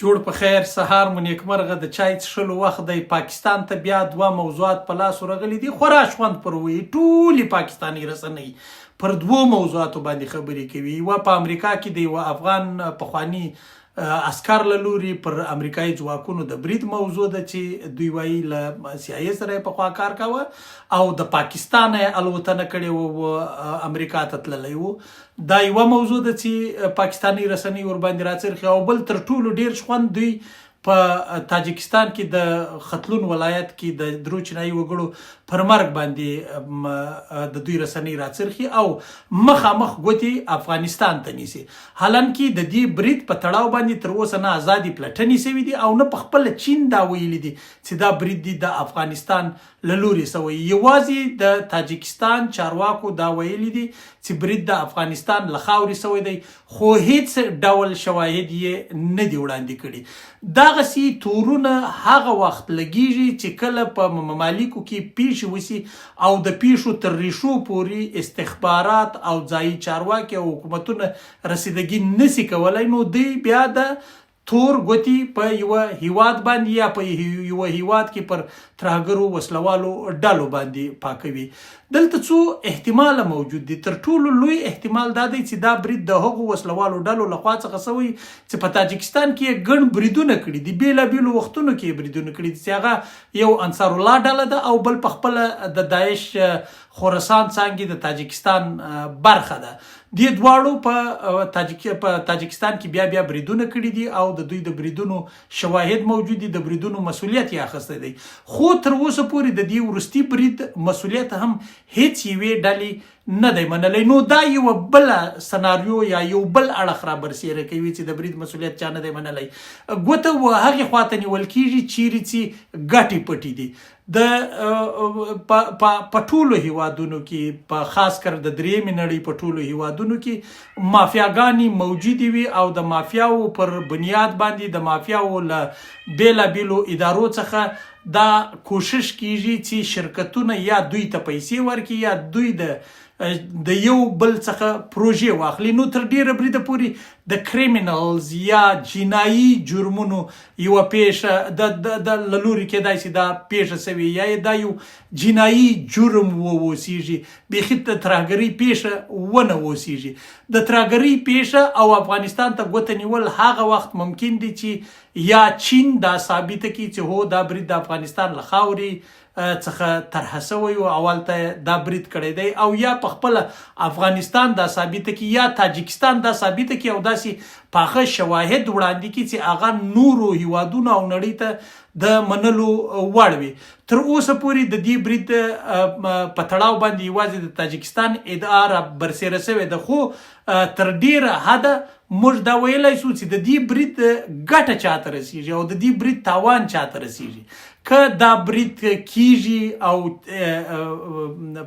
جوړ په خیر سهار مو نیکمرغه د چای څښلو وخت دی. پاکستان ته بیا دوه موضوعات په لاس ورغلي دي. خورا شخوند پر وی ټولې پاکستاني رسنۍ پر دوه موضوعاتو باندې خبرې کوي. یوه په امریکا کې د یوه افغان پخواني عسکر له لوري پر امریکایي ځواکونو د برید موضوع ده چې دوی وایي له CIA سره یې پخوا کار کوه او د پاکستان یې الوتنه کړې وه امریکا ته تللی و. دا یوه موضوع ده چې پاکستاني رسنۍ ورباندې راڅرخي. او بل تر ټولو ډېر شخوند دوی په تاجکستان کې د ختلون ولایت کې د درو چینایي وګړو پر مرګ باندې د دوی رسنۍ راڅرخي او مخامخ ګوتې افغانستان ته نیسي. حالانکې د دې برید په تړاو باندې تر اوسه نه ازادي پلټنې شوي دي او نه په خپله چین دا ویلي دي چې دا برید دی د افغانستان له لورې شوی. یوازې د تاجکستان چارواکو دا ویلي دي چې برید د افغانستان له خاورې شوی دی، خو هیڅ ډول شواهد یې نه دي وړاندې کړي. دغسې تورونه هغه وخت لګیږي چې کله په ممالکو کې پیښې وشي او د پیښو تر ریښو پورې استخبارات او ځایي چارواکي او حکومتونه رسیدګي نشي کولی، نو دوی بیا د تور ګوتې په یوه هیواد باندې یا په یوه هیواد کې پر ترهګرو وسلوالو ډلو باندې پاکوي. دلته څو احتماله موجود دي. تر ټولو لوی احتمال دا دی چې دا برید د هغو وسلوالو ډلو لخوا څخه شوی چې په تاجکستان کې ګڼ بریدونه کړي دي، بېلابېلو وختونو کې بریدونه کړي دي چې هغه یو انصار الله ډله ده او بل پخپله د داعش خراسان څانګې د تاجکستان برخه ده. دې دواړو په تاجکستان کې بیا بریدونه کړي دي او د دوی د بریدونو شواهد موجود دي، د بریدونو مسؤلیت یې اخیستی دی. خو تر اوسه پورې د دې وروستي برید مسؤلیت هم هیڅ یوې ډلې نه دی منلی. نو دا یوه بله سناریو یا یو بل اړخ را برسېره کوي چې د برید مسؤلیت چا نه دی منلی. ګوته هغې خواته نیول کېږي چیرې چې ګټې پټې دي. په ټولو هیوادونو کې، په خاص کر د درېیمې نړۍ په ټولو هیوادونو کې مافیاګانې موجودې وي او د مافیاو پر بنیاد باندې د مافیاو له بېلابېلو ادارو څخه دا کوشش کیږي چې شرکتونه یا دوی ته پیسې ورکړي یا دوی د یو بل څخه پروژې واخلي. نو تر ډیره بریده پورې د کریمینلز یا جنایي جرمونو یوه پیښه د له لوري کیدای شي دا پیښه شوې یا دا یو جنایي جرم واوسیږي، بیخي د ترهګرۍ پیښه ونه اوسیږي. د ترهګرۍ پیښه او افغانستان ته ګوته نیول هغه وخت ممکن دي چې یا چین دا ثابته کړي چې هو دا برید د افغانستان له خاورې څخه طرحه شوی و، اول ته دا برید کړی دی، او یا پخپله افغانستان دا ثابته کړي یا تاجکستان دا ثابته کړي او داسې پاخه شواهد وړاندې کړي چې هغه نورو هیوادونو او نړۍ ته د منلو وړ وي. تر اوسه پورې د دې برید په تړاو باندې یوازې د تاجکستان ادعا را برسېره شوې ده، خو تر ډیره حده موږ دا ویلی شو چې د دې برید ګټه چاته رسیږي او د دې برید تاوان چاته رسیږي. که دا برید کیږي او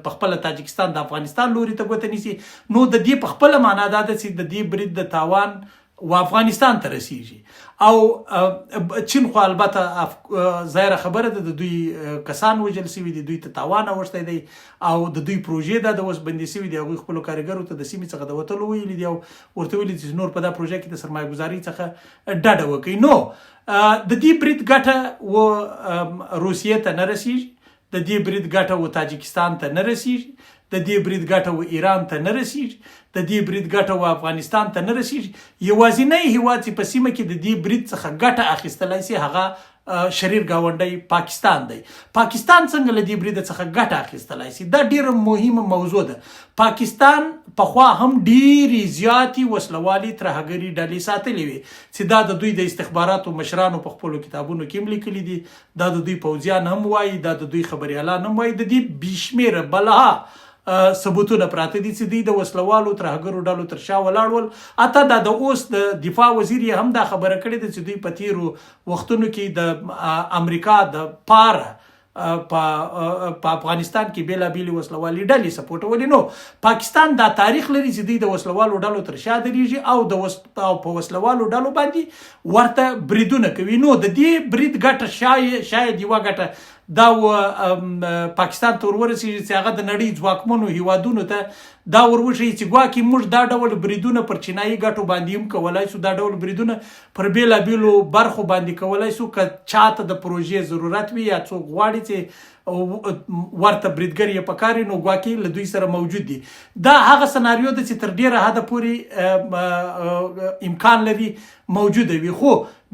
پخپله تاجکستان د افغانستان لوري ته ګوته نیسي، نو د دې پخپله معنا دا ده چې د دې برید د تاوان و افغانستان ته رسیږي. او چین خو البته ظاهره خبره ده، د دوی کسان وژل شوي دي، دوی ته تاوان اوښتی دی او د دوی پروژې دا د اوس بندي شوي دي. هغوی خپلو کارګرو ته د سیمې څخه د وتلو ویلي دي او ورته ویلي چې نور په دا پروژه کې د سرمایه ګزارۍ څخه ډډه وکړي. نو د دې برید ګټه و روسیې ته نه رسیږي، د دې برید ګټه و تاجکستان ته نه رسیږي، د دې برید ګټه و ایران ته نه رسیږي، د دې برید ګټه و افغانستان ته نه رسیږي. یوازینی هیواد چې په سیمه کې د دې برید څخه ګټه اخیستلی شي هغه شریر ګاونډی پاکستان دی. پاکستان څنګه له دې برید څخه ګټه اخیستلی شي؟ دا ډیره مهمه موضوع ده. پاکستان پخوا هم ډیرې زیاتې وسلوالې ترهګري ډلې ساتلې وي چې دا د دوی د استخباراتو مشرانو په خپلو کتابونو کې هم لیکلي دي، دا د دوی پوځیان هم وایي، دا د دوی خبریالان هم وایي. د دې بېشمېره بلها ثبوتونه پراته دي چې دوی د وسلوالو ترهګرو ډلو تر شا ولاړ ول. حتی دا د اوس د دفاع وزیر یې هم دا خبره کړې ده چې دوی په تیرو وختونو کې د امریکا د پاره په افغانستان کې بېلابېلې وسلوالې ډلې سپورټولې. نو پاکستان دا تاریخ لري چې دوی د وسلوالو ډلو تر شا درېږي او په وسلوالو ډلو باندې ورته بریدونه کوي. نو د دې برید ګټه شاید یوه ګټه دا پاکستان ته ورورسېږي چې هغه د نړۍ ځواکمنو هیوادونو ته دا وروښيي چې ګواکې موږ دا ډول بریدونه پر چینایي ګټو باندې هم کولی شو، دا ډول بریدونه پر بېلابېلو برخو باندې کولی شو. که چاته د پروژې ضرورت وي یا څوک غواړي چې ورته بریدګر یې پکار وي نو ګواکې له دوی سره موجود دي. دا هغه سناریو ده چې تر ډېره حده پورې امکان لري موجوده وي. خو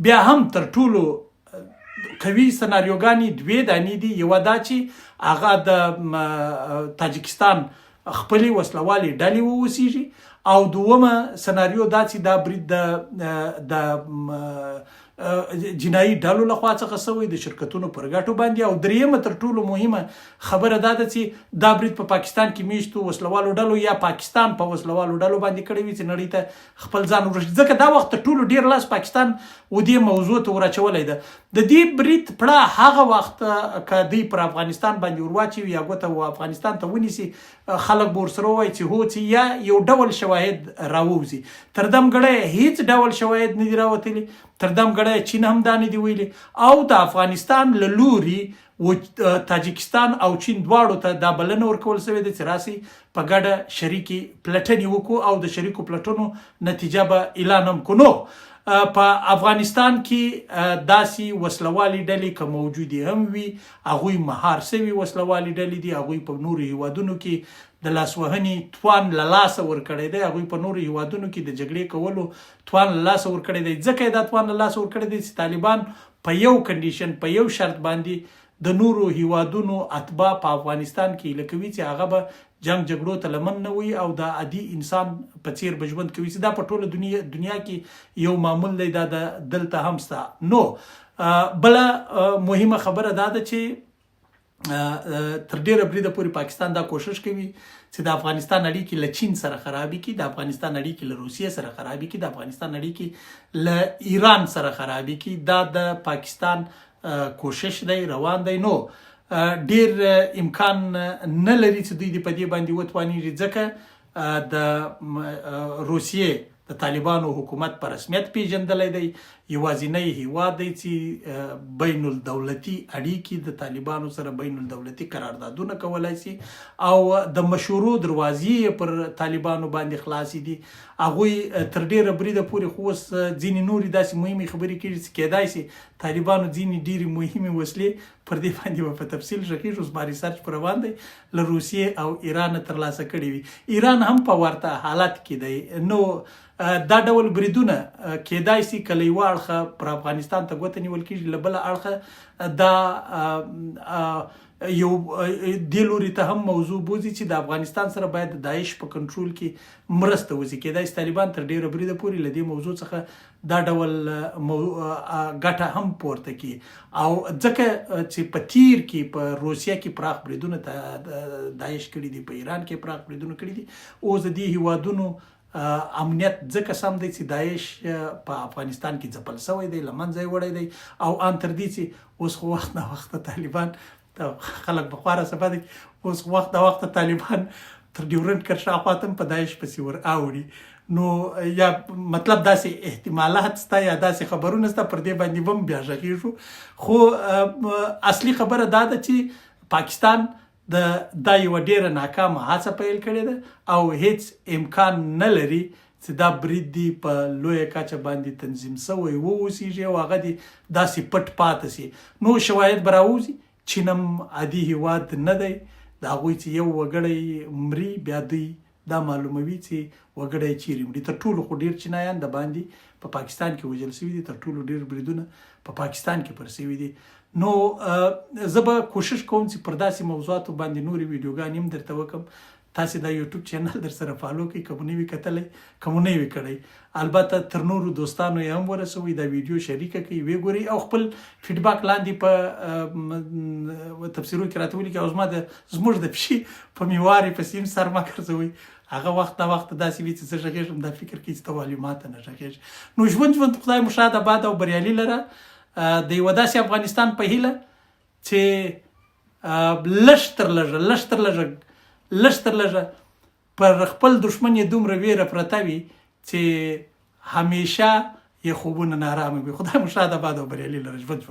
بیا هم تر ټولو قوي سناریوګانې دوې دانې دي. یوه دا چې هغه د تاجکستان خپلې وسلوالې ډلې واوسیږي، او دومه سناریو دا چې دا برید د جنایي ډلو لخوا څخه شوی د شرکتونو پر ګټو باندې. او دریمه تر ټولو مهمه خبره دا ده چې دا برید په پاکستان کې میشتو وسلوالو ډلو یا پاکستان په وسلوالو ډلو باندې کړی وي چې نړۍ ته خپل ځان ورسوي. ځکه دا وخت تر ټولو ډیر لاس پاکستان و دې موضوع ته ورچولی ده. د دې برید پړه هغه وخت که دوی پر افغانستان باندې ورواچوي یا ګوته افغانستان ته ونیسي، خلک به ورسره ووایي چې هو چې یا یو ډول شواهد راووځي. تر دم ګړی هیڅ ډول شواهد نه دي راوتلي، تر دم ګړی چین هم دا نه دي ویلي. او د افغانستان له لوري تاجکستان او چین دواړو ته دا بلنه ورکول شوې ده چې راسي په ګډه شریکې پلټنې وکړو او د شریکو پلټنو نتیجه به اعلان هم کړو. په افغانستان کې داسې وسلوالې ډلې که موجودې هم وي، هغوی مهار شوي وسلوالې ډلې دي. هغوی په نورو هیوادونو کې د لاسوهنې توان له لاسه ورکړی دی، هغوی په نورو هیوادونو کې د جګړې کولو توان له لاسه ورکړی دی. ځکه یې دا توان له لاسه ورکړی دی چې طالبان په یو کنډیشن، په یو شرط باندې د نورو هیوادونو اتباع په افغانستان کې هیله کوي چې هغه به جنگ جګړو ته لمن نه وي او د عادي انسان په څیر به ژوند کوي، چې دا په ټوله دنیا کې یو معمول دی. دا دلته هم شته. نو بله مهمه خبره دا ده چې تر ډیره بریده پورې پاکستان دا کوشش کوي چې د افغانستان اړیکې له چین سره خرابې کړي، د افغانستان اړیکې له روسیې سره خرابې کړي، د افغانستان اړیکې له ایران سره خرابې کړي. دا د پاکستان کوشش دی، روان دی. نو ډیر امکان نه لري چې دوی په دې باندې وتوانیږي، ځکه د روسیې د طالبانو حکومت په رسمیت پیژندلی دی. یوازینی هیواد دی چې بین الدولتي اړیکې د طالبانو سره بین الدولتي قراردادونه کولی شي او د مشورو دروازې پر طالبانو باندې خلاصې دي. هغوی تر ډیره بریده پورې خو اوس ځینې نورې داسې مهمې خبرې کړي چې کیدای شي طالبانو ځینې ډیرې مهمې وسلې پر دې باندې به په تفصیل شخیږي. اوس ما ریسرچ پر روان دی، له روسیې او ایران ترلاسه کړي وي. ایران هم په ورته حالت کې دی. نو دا ډول بریدونه کیدای شي که له یوه اړخه پر افغانستان ته ګوته نیول کېږي، له بله اړخه دا یو دې لوري ته هم موضوع بوځي چې د افغانستان سره باید د داعش په کنټرول کې مرسته وشي. کیدای شي طالبان تر ډیره بریده پورې له دې موضوع څخه دا ډول ګټه هم پورته کړي. او ځکه چې په تیر کې په روسیه کې پراخ بریدونه داعش کړي دي، په ایران کې پراخ بریدونه کړي دي، اوس د دې هیوادونو امنیت ځکه سم دی چې داعش په افغانستان کې ځپل شوی دی، له منځه یې وړی دی. او ان تر دې چې اوس خو وخت نه وخت طالبان خلک په خواره سبا دی، اوس وخت نه وخت طالبان تر ډیورنډ کر شاوخوا هم په داعش پسې ور اوړي. نو یا مطلب داسې احتمالات شته یا داسې خبرونه شته، پر دې باندې به هم بیا غږېږو. خو اصلي خبره دا ده چې پاکستان دا یوه ډیره ناکامه هڅه پیل کړې ده او هیڅ امکان نه لري چې دا برید دی په لویه کچه باندې تنظیم شوی واوسیږي او هغه دی داسې پټ پاتې شي. نو شواهد به راوځي. چین هم عادي هیواد نه دی، د هغوی چې یو وګړی مري بیا دوی دا معلوموي چې وګړی چیرې مري. تر ټولو خو ډیر چینایان د باندې په پاکستان کې وژل شوي دي، تر ټولو ډیر بریدونه په پاکستان کې پر شوي دي. نو زه به کوشش کوم چې پر داسې موضوعاتو باندې نورې ویډیوګانې هم درته وکړم. تاسې دا یوټیوب چینل در سره فالو کړئ، که مو نه وي کتلی، که مو نه وي کړی. البته تر نورو دوستانو یې هم ورسوئ، دا ویډیو شریکه کړئ، ویې ګورئ او خپل فیډباک لاندې په تفسیرو کې راته ولیکئ. او زموږ د پښې په میوارې پسې هم سر مه ګرځوئ. هغه وخت نه وخت داسې وي چې زه غږېږم دا فکر کوي چې ته ولې ماته نه غږېږې. نو ژوند خدای مو شاد آباد او بریالي لره. د یوه داسې افغانستان په هیله چې لږ تر لږه پر خپل دشمن یې دومره ویره پرته وي چې همیشه یې خوبونه نارامه وي. خدای مو شاد آباد او بریالي لره. ژوند